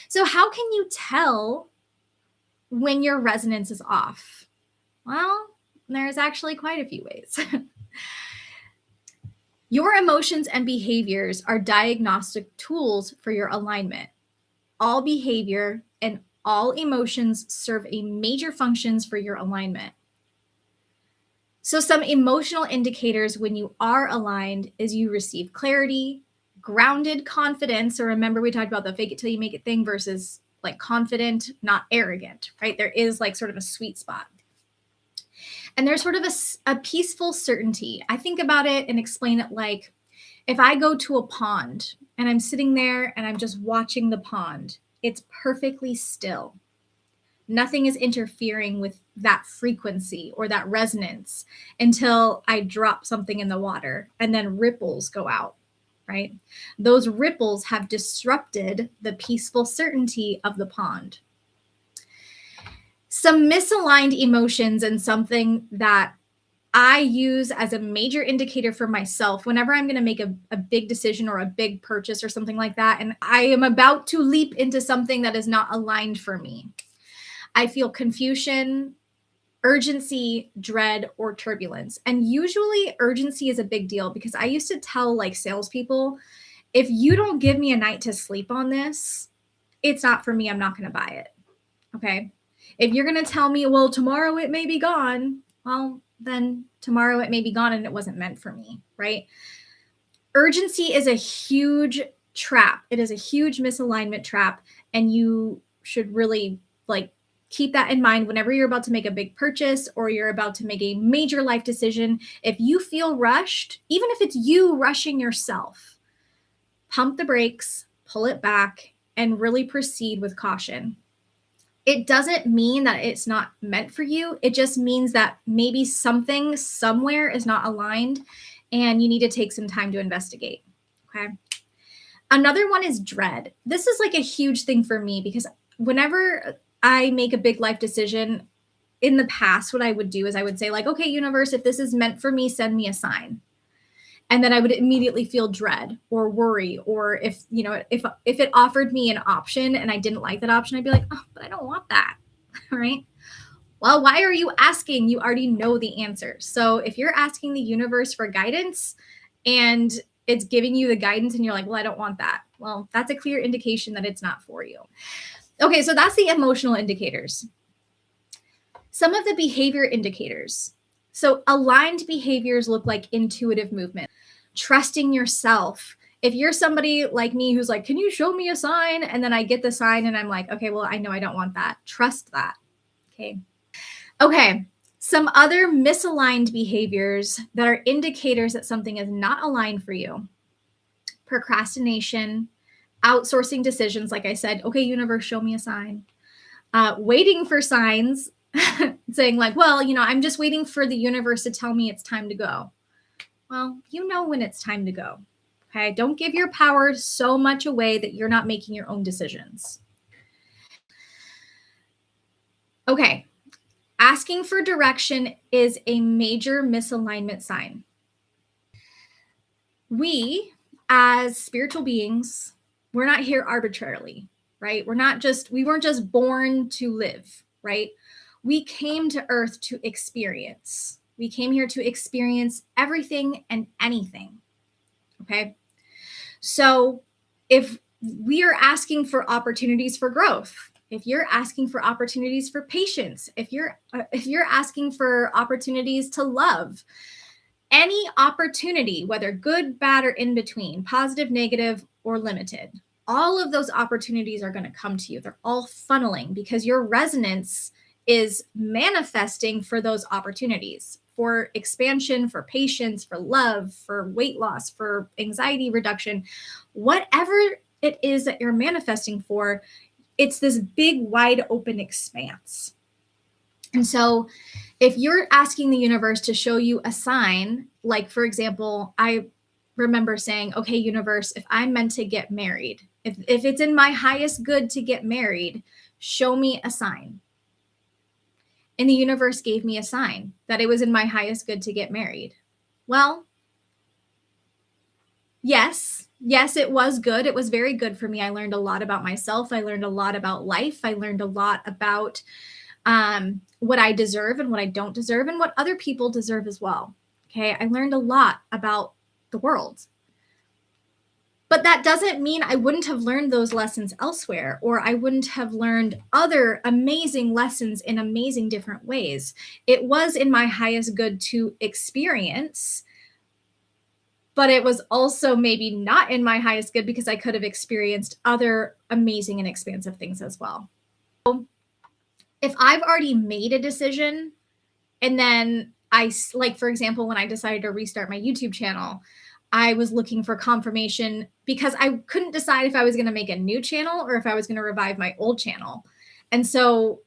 So how can you tell when your resonance is off? Well, there's actually quite a few ways. Your emotions and behaviors are diagnostic tools for your alignment. All behavior and all emotions serve a major functions for your alignment. So some emotional indicators when you are aligned is you receive clarity, grounded confidence. So remember we talked about the fake it till you make it thing versus like confident, not arrogant, right? There is like sort of a sweet spot. And there's sort of a peaceful certainty. I think about it and explain it like if I go to a pond and I'm sitting there and I'm just watching the pond, it's perfectly still. Nothing is interfering with that frequency or that resonance until I drop something in the water and then ripples go out, right? Those ripples have disrupted the peaceful certainty of the pond. Some misaligned emotions and something that I use as a major indicator for myself whenever I'm going to make a big decision or a big purchase or something like that, and I am about to leap into something that is not aligned for me. I feel confusion, urgency, dread, or turbulence. And usually urgency is a big deal because I used to tell like salespeople, if you don't give me a night to sleep on this, it's not for me. I'm not going to buy it. Okay. If you're going to tell me, well, tomorrow it may be gone, well, then tomorrow it may be gone and it wasn't meant for me, right? Urgency is a huge trap. It is a huge misalignment trap. And you should really like keep that in mind whenever you're about to make a big purchase or you're about to make a major life decision. If you feel rushed, even if it's you rushing yourself, pump the brakes, pull it back, and really proceed with caution. It doesn't mean that it's not meant for you. It just means that maybe something somewhere is not aligned and you need to take some time to investigate. Okay. Another one is dread. This is like a huge thing for me because whenever I make a big life decision in the past, what I would do is I would say like, okay, universe, if this is meant for me, send me a sign. And then I would immediately feel dread or worry, or if it offered me an option and I didn't like that option, I'd be like, oh, but I don't want that. Right? Well, why are you asking? You already know the answer. So if you're asking the universe for guidance and it's giving you the guidance and you're like, well, I don't want that. Well, that's a clear indication that it's not for you. Okay, so that's the emotional indicators. Some of the behavior indicators. So aligned behaviors look like intuitive movement, trusting yourself. If you're somebody like me who's like, can you show me a sign? And then I get the sign and I'm like, okay, well, I know I don't want that. Trust that. Okay. Some other misaligned behaviors that are indicators that something is not aligned for you. Procrastination, outsourcing decisions. Like I said, okay, universe, show me a sign. Waiting for signs, saying like, well, I'm just waiting for the universe to tell me it's time to go. Well, you know when it's time to go. Okay. Don't give your power so much away that you're not making your own decisions. Okay. Asking for direction is a major misalignment sign. We, as spiritual beings, we're not here arbitrarily, right? We weren't just born to live, right? We came to Earth to experience. We came here to experience everything and anything. Okay. So if we are asking for opportunities for growth, if you're asking for opportunities for patience, if you're asking for opportunities to love, any opportunity, whether good, bad, or in between, positive, negative, or limited, all of those opportunities are going to come to you. They're all funneling because your resonance is manifesting for those opportunities, for expansion, for patience, for love, for weight loss, for anxiety reduction, whatever it is that you're manifesting for, it's this big, wide open expanse. And so if you're asking the universe to show you a sign, like, for example, I remember saying, okay, universe, if I'm meant to get married, if it's in my highest good to get married, show me a sign. And the universe gave me a sign that it was in my highest good to get married. Well, yes, Yes, it was good. It was very good for me. I learned a lot about myself. I learned a lot about life. I learned a lot about what I deserve and what I don't deserve, and what other people deserve as well. Okay. I learned a lot about the world. But that doesn't mean I wouldn't have learned those lessons elsewhere, or I wouldn't have learned other amazing lessons in amazing different ways. It was in my highest good to experience, but it was also maybe not in my highest good because I could have experienced other amazing and expansive things as well. If I've already made a decision and then like, for example, when I decided to restart my YouTube channel, I was looking for confirmation because I couldn't decide if I was going to make a new channel or if I was going to revive my old channel. And so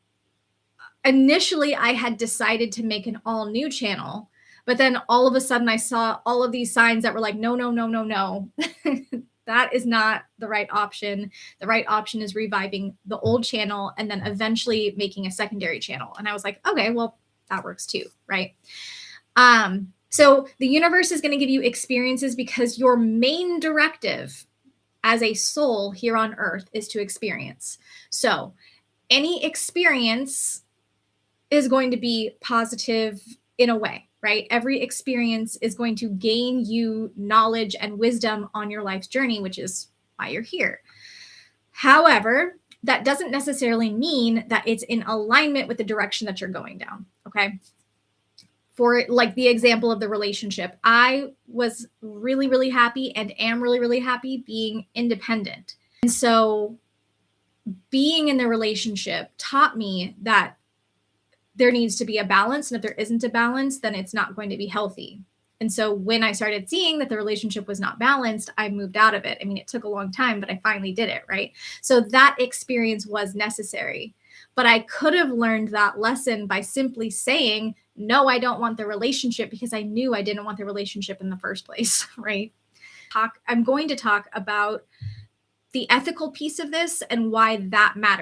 initially I had decided to make an all new channel, but then all of a sudden I saw all of these signs that were like, no, no, no, no, no. That is not the right option. The right option is reviving the old channel and then eventually making a secondary channel. And I was like, okay, well, that works too, right? So the universe is going to give you experiences because your main directive as a soul here on earth is to experience. So any experience is going to be positive in a way, right? Every experience is going to gain you knowledge and wisdom on your life's journey, which is why you're here. However, that doesn't necessarily mean that it's in alignment with the direction that you're going down, okay? For like the example of the relationship, I was really, really happy and am really, really happy being independent. And so being in the relationship taught me that there needs to be a balance. And if there isn't a balance, then it's not going to be healthy. And so when I started seeing that the relationship was not balanced, I moved out of it. I mean, it took a long time, but I finally did it, right? So that experience was necessary. But I could have learned that lesson by simply saying, no, I don't want the relationship, because I knew I didn't want the relationship in the first place, right? I'm going to talk about the ethical piece of this and why that matters.